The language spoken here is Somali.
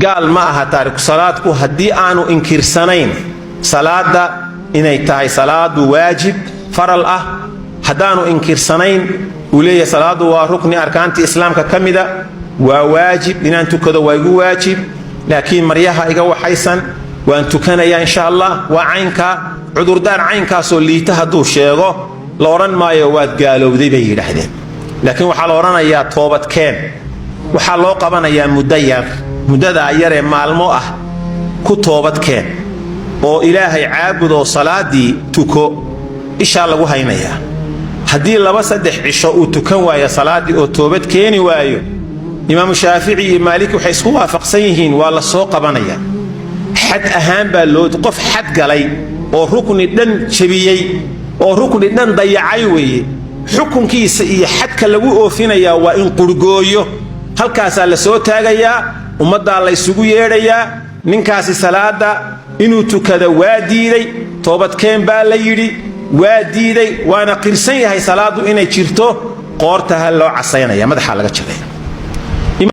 قال معها تارك صلاتك هدي آنو إنكر سنين صلاة إني تاي صلاة واجب فرل هدانو إنكر سنين ولي صلاة وركن أركان الإسلام ككمدة وواجب إن أنتو كذا واجب لكن مريها إيجا وحيسن وأنتو كان يا إن شاء الله وعينك عذر دار عينك سولي تهدو شيغو لوران ما يواد قالوا ذي بيجي لحدين لكن وحلورنا يا توبة كان وحلو قبنا يا مدير مدد عيار معلمو كتوبة كان oo ilaahay caabudo salaadii tuko insha Allah wahaynaya hadii laba saddex cisho uu tukan waayo salaadii oo toobad keeni waayo imaam Shaafici iyo Maalik waxay isku waafaqsan yihiin waa la soo qabanaya xad ahaan baa loo qof xad galay oo rukni dhan jabiyay oo rukni dhan dayacay weeye xukunkiisa iyo xadka lagu oofinaya waa in qurgooyo halkaas la soo taagayaa ummadda la isugu yeedhayaa ninkaasi salaada inuu tukada waa diiday toobad keen baa la yiri waa diiday waana qirsan yahay salaadu inay jirto qoorta hal loo casaynaya madaxa laga jabay